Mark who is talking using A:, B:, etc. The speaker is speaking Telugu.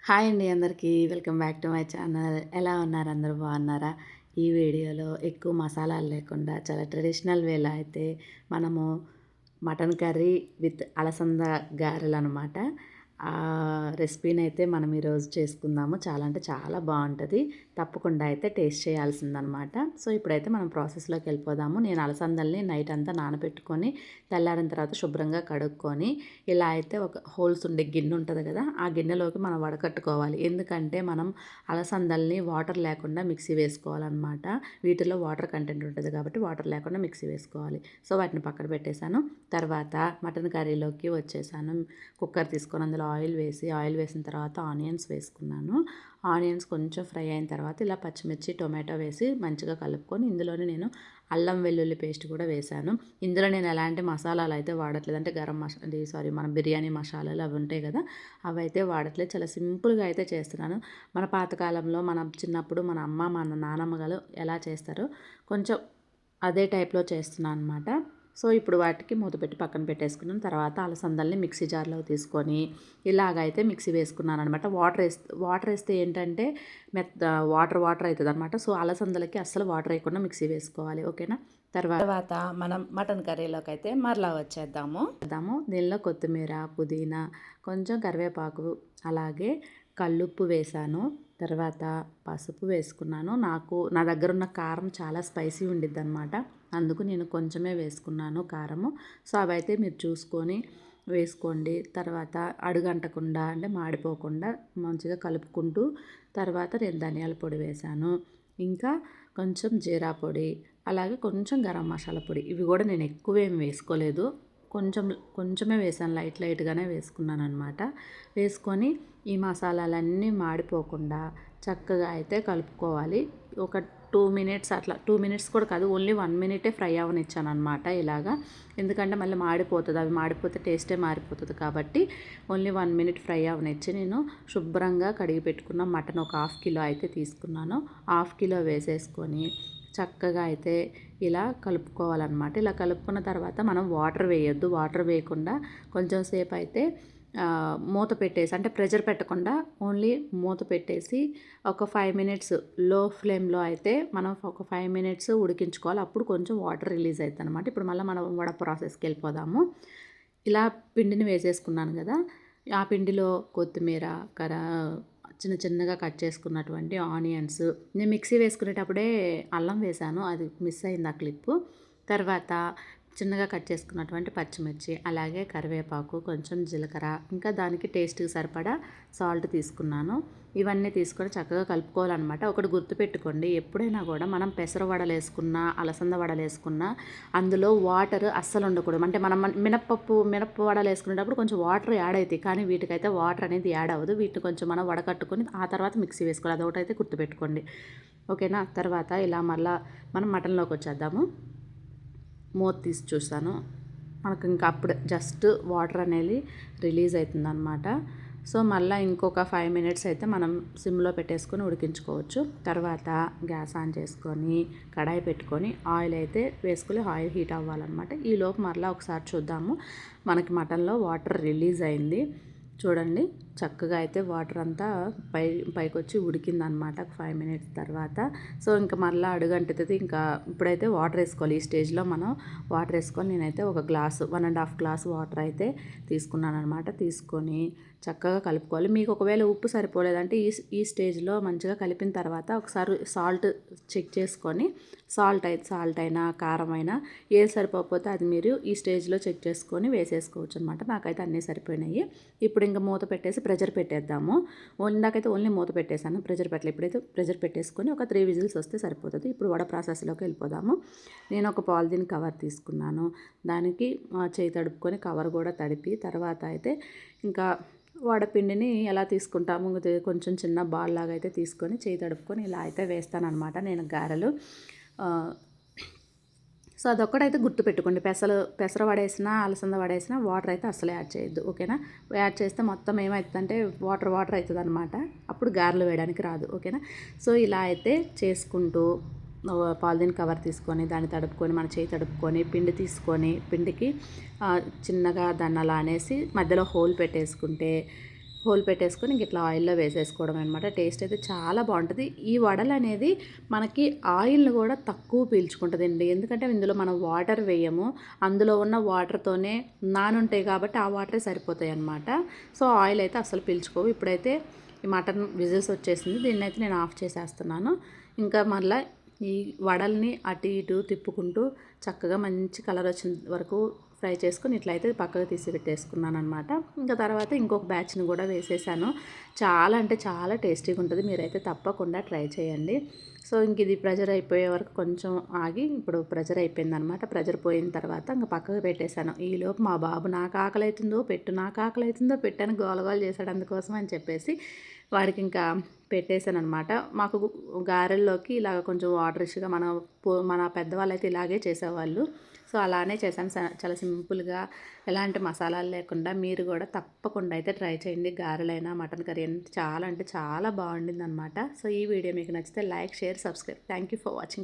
A: హాయ్ అండి అందరికీ welcome back to my channel. ఎలా ఉన్నారు? అందరూ బాగున్నారా? ఈ వీడియోలో ఎక్కువ మసాలాలు లేకుండా చాలా ట్రెడిషనల్ వేలో అయితే మనము మటన్ కర్రీ విత్ అలసంద గారెలు అనమాట. ఆ రెసిపీని అయితే మనం ఈరోజు చేసుకుందాము. చాలా అంటే చాలా బాగుంటుంది. తప్పకుండా అయితే టేస్ట్ చేయాల్సిందనమాట. సో ఇప్పుడైతే మనం ప్రాసెస్లోకి వెళ్ళిపోదాము. నేను అలసందల్ని నైట్ అంతా నానబెట్టుకొని తెల్లారిన తర్వాత శుభ్రంగా కడుక్కొని ఇలా అయితే ఒక హోల్స్ ఉండే గిన్నె ఉంటుంది కదా, ఆ గిన్నెలోకి మనం వడకట్టుకోవాలి. ఎందుకంటే మనం అలసందల్ని వాటర్ లేకుండా మిక్సీ వేసుకోవాలన్నమాట. వీటిలో వాటర్ కంటెంట్ ఉంటుంది కాబట్టి వాటర్ లేకుండా మిక్సీ వేసుకోవాలి. సో వాటిని పక్కన పెట్టేశాను. తర్వాత మటన్ కర్రీలోకి వచ్చేసాను. కుక్కర్ తీసుకొని అందులో ఆయిల్ వేసిన తర్వాత ఆనియన్స్ వేసుకున్నాను. ఆనియన్స్ కొంచెం ఫ్రై అయిన తర్వాత ఇలా పచ్చిమిర్చి టొమాటో వేసి మంచిగా కలుపుకొని ఇందులోనే నేను అల్లం వెల్లుల్లి పేస్ట్ కూడా వేశాను. ఇందులో నేను ఎలాంటి మసాలాలు అయితే వాడట్లేదు. అంటే గరం మసాలా మన బిర్యానీ మసాలాలు అవి ఉంటాయి కదా, అవి అయితే వాడట్లేదు. చాలా సింపుల్గా అయితే చేస్తున్నాను. మన పాతకాలంలో మన చిన్నప్పుడు మన అమ్మ మన నానమ్మ గారు ఎలా చేస్తారో కొంచెం అదే టైప్లో చేస్తున్నాను అనమాట. సో ఇప్పుడు వాటికి మూత పెట్టి పక్కన పెట్టేసుకున్నాను. తర్వాత అలసందల్ని మిక్సీ జార్లో తీసుకొని ఇలాగైతే మిక్సీ వేసుకున్నాను అనమాట. వాటర్ వేస్తే ఏంటంటే వాటర్ అవుతుంది అనమాట. సో అలసందలకి అస్సలు వాటర్ వేయకుండా మిక్సీ వేసుకోవాలి. ఓకేనా? తర్వాత మనం మటన్ కర్రీలోకి అయితే మరలా వచ్చేద్దాము. దీనిలో కొత్తిమీర, పుదీనా, కొంచెం కరివేపాకు, అలాగే కల్లుప్పు వేసాను. తర్వాత పసుపు వేసుకున్నాను. నా దగ్గర ఉన్న కారం చాలా స్పైసీ ఉండిద్ది అనమాట. అందుకు నేను కొంచెమే వేసుకున్నాను కారము. సో అవైతే మీరు చూసుకొని వేసుకోండి. తర్వాత అడుగంటకుండా అంటే మాడిపోకుండా మంచిగా కలుపుకుంటూ తర్వాత నేను ధనియాల పొడి వేశాను. ఇంకా కొంచెం జీరా పొడి, అలాగే కొంచెం గరం మసాలా పొడి. ఇవి కూడా నేను ఎక్కువేం వేసుకోలేదు. కొంచెమే వేసాను. లైట్గానే వేసుకున్నాను అనమాట. వేసుకొని ఈ మసాలాలన్నీ మాడిపోకుండా చక్కగా అయితే కలుపుకోవాలి. ఒక 2 మినిట్స్ అట్లా, 2 మినిట్స్ కూడా కాదు, ఓన్లీ 1 మినిటే ఫ్రై అవ్వనిచ్చాను అనమాట ఇలాగా. ఎందుకంటే మళ్ళీ మాడిపోతుంది, అవి మాడిపోతే టేస్టే మారిపోతుంది కాబట్టి ఓన్లీ 1 మినిట్ ఫ్రై అవ్వనిచ్చి నేను శుభ్రంగా కడిగి పెట్టుకున్న మటన్ ఒక 1/2 కిలో అయితే తీసుకున్నాను. 1/2 కిలో వేసేసుకొని చక్కగా అయితే ఇలా కలుపుకోవాలన్నమాట. ఇలా కలుపుకున్న తర్వాత మనం వాటర్ వేయొద్దు. వాటర్ వేయకుండా కొంచెం సేపు అయితే మూత పెట్టేసి, అంటే ప్రెషర్ పెట్టకుండా ఓన్లీ మూత పెట్టేసి ఒక 5 మినిట్స్ లో ఫ్లేమ్లో అయితే మనం ఒక 5 మినిట్స్ ఉడికించుకోవాలి. అప్పుడు కొంచెం వాటర్ రిలీజ్ అవుతుంది అనమాట. ఇప్పుడు మళ్ళీ మనం వడ ప్రాసెస్కి వెళ్ళిపోదాము. ఇలా పిండిని వేసేసుకున్నాను కదా, ఆ పిండిలో కొత్తిమీర, చిన్నగా కట్ చేసుకున్నటువంటి ఆనియన్స్, నేను మిక్సీ వేసుకునేటప్పుడే అల్లం వేశాను, అది మిస్ అయింది ఆ క్లిప్పు. తర్వాత చిన్నగా కట్ చేసుకున్నటువంటి పచ్చిమిర్చి, అలాగే కరివేపాకు, కొంచెం జీలకర్ర, ఇంకా దానికి టేస్ట్కి సరిపడా సాల్ట్ తీసుకున్నాను. ఇవన్నీ తీసుకొని చక్కగా కలుపుకోవాలన్నమాట. ఒకటి గుర్తుపెట్టుకోండి, ఎప్పుడైనా కూడా మనం పెసర వడలు వేసుకున్నా, అలసంద వడలు వేసుకున్నా అందులో వాటర్ అస్సలు ఉండకూడదు. అంటే మనం మినప వడలు వేసుకునేటప్పుడు కొంచెం వాటర్ యాడ్ అవుతాయి, కానీ వీటికైతే వాటర్ అనేది యాడ్ అవ్వదు. వీటిని కొంచెం మనం వడకట్టుకొని ఆ తర్వాత మిక్సీ వేసుకోవాలి. అదొకటైతే గుర్తుపెట్టుకోండి. ఓకేనా? తర్వాత ఇలా మళ్ళీ మనం మటన్లోకి వచ్చేద్దాము. మూత తీసి చూసాను, మనకు ఇంకా అప్పుడు జస్ట్ వాటర్ అనేది రిలీజ్ అవుతుందన్నమాట. సో మళ్ళీ ఇంకొక 5 మినిట్స్ అయితే మనం సిమ్లో పెట్టేసుకొని ఉడికించుకోవచ్చు. తర్వాత గ్యాస్ ఆన్ చేసుకొని కడాయి పెట్టుకొని ఆయిల్ అయితే వేసుకొని ఆయిల్ హీట్ అవ్వాలన్నమాట. ఈలోపు మళ్ళీ ఒకసారి చూద్దాము. మనకి మటన్లో వాటర్ రిలీజ్ అయింది. చూడండి, చక్కగా అయితే వాటర్ అంతా పైకి వచ్చి ఉడికిందనమాట 5 మినిట్స్ తర్వాత. సో ఇంకా మళ్ళీ అడుగంటుతుంది. ఇంకా ఇప్పుడైతే వాటర్ వేసుకోవాలి. ఈ స్టేజ్లో మనం వాటర్ వేసుకొని నేనైతే ఒక గ్లాసు 1.5 గ్లాస్ వాటర్ అయితే తీసుకున్నాను అనమాట. తీసుకొని చక్కగా కలుపుకోవాలి. మీకు ఒకవేళ ఉప్పు సరిపోలేదంటే ఈ స్టేజ్లో మంచిగా కలిపిన తర్వాత ఒకసారి సాల్ట్ చెక్ చేసుకొని, సాల్ట్ అయినా కారం అయినా ఏది సరిపోకపోతే అది మీరు ఈ స్టేజ్లో చెక్ చేసుకొని వేసేసుకోవచ్చు అనమాట. నాకైతే అన్నీ సరిపోయినాయి. ఇప్పుడు ఇంకా మూత పెట్టేసి ప్రెషర్ పెట్టేద్దాము. ఇందాకైతే ఓన్లీ మూత పెట్టేశాను, ప్రెషర్ పెట్టలేదు. ఇప్పుడైతే ప్రెషర్ పెట్టేసుకొని ఒక 3 విజిల్స్ వస్తే సరిపోతుంది. ఇప్పుడు వడ ప్రాసెస్లోకి వెళ్ళిపోదాము. నేను ఒక పాలిథిన్ కవర్ తీసుకున్నాను. దానికి చేయి తడుపుకొని కవర్ కూడా తడిపి తర్వాత అయితే ఇంకా వడపిండిని ఎలా తీసుకుంటాము, కొంచెం చిన్న బాల్ లాగా అయితే తీసుకొని చేయి తడుపుకొని ఇలా అయితే వేస్తానన్నమాట నేను గారెలు. సో అదొక్కడైతే గుర్తుపెట్టుకోండి. పెసర వడేసినా అలసంద వడేసినా వాటర్ అయితే అస్సలు యాడ్ చేయొద్దు. ఓకేనా? యాడ్ చేస్తే మొత్తం ఏమవుతుందంటే వాటర్ అవుతుంది అనమాట. అప్పుడు గారెలు వేయడానికి రాదు. ఓకేనా? సో ఇలా అయితే చేసుకుంటూ పాలిథిన్ కవర్ తీసుకొని దాన్ని తడుపుకొని మన చేయి తడుపుకొని పిండి తీసుకొని పిండికి చిన్నగా దాన్ని అలా అనేసి మధ్యలో హోల్ పెట్టేసుకుంటే హోల్ పెట్టేసుకొని ఇంక ఇట్లా ఆయిల్లో వేసేసుకోవడం అనమాట. టేస్ట్ అయితే చాలా బాగుంటుంది. ఈ వడలు అనేది మనకి ఆయిల్ని కూడా తక్కువ పీల్చుకుంటుందండి. ఎందుకంటే ఇందులో మనం వాటర్ వేయము. అందులో ఉన్న వాటర్తోనే నానుంటాయి కాబట్టి ఆ వాటరే సరిపోతాయి అనమాట. సో ఆయిల్ అయితే అస్సలు పీల్చుకోవు. ఇప్పుడైతే ఈ మటన్ విజిల్స్ వచ్చేసింది. దీన్నైతే నేను ఆఫ్ చేసేస్తున్నాను. ఇంకా మళ్ళీ ఈ వడల్ని అటు ఇటు తిప్పుకుంటూ చక్కగా మంచి కలర్ వచ్చిన వరకు ఫ్రై చేసుకొని ఇట్లయితే పక్కకు తీసి పెట్టేసుకున్నాను అనమాట. ఇంకా తర్వాత ఇంకొక బ్యాచ్ని కూడా వేసేసాను. చాలా అంటే చాలా టేస్టీగా ఉంటుంది. మీరైతే తప్పకుండా ట్రై చేయండి. సో ఇంక ఇది ప్రెజర్ అయిపోయే వరకు కొంచెం ఆగి, ఇప్పుడు ప్రెజర్ అయిపోయిందనమాట. ప్రెజర్ పోయిన తర్వాత ఇంకా పక్కకు పెట్టేశాను. ఈలోపు మా బాబు నాకు ఆకలి అవుతుందో పెట్టు, నాకు ఆకలి అవుతుందో పెట్టాను గోలగోల చేశాడు. అందుకోసం అని చెప్పేసి వాడికి ఇంకా పెట్టేశాననమాట. మాకు గారెల్లోకి ఇలాగ కొంచెం వాటరిష్గా మన పెద్దవాళ్ళైతే ఇలాగే చేసేవాళ్ళు. సో అలానే చేశాను. చాలా సింపుల్గా ఎలాంటి మసాలాలు లేకుండా మీరు కూడా తప్పకుండా అయితే ట్రై చేయండి. గారెలైనా మటన్ కర్రీ చాలా అంటే చాలా బాగుండిందనమాట. సో ఈ వీడియో మీకు నచ్చితే like, share, subscribe. Thank you for watching.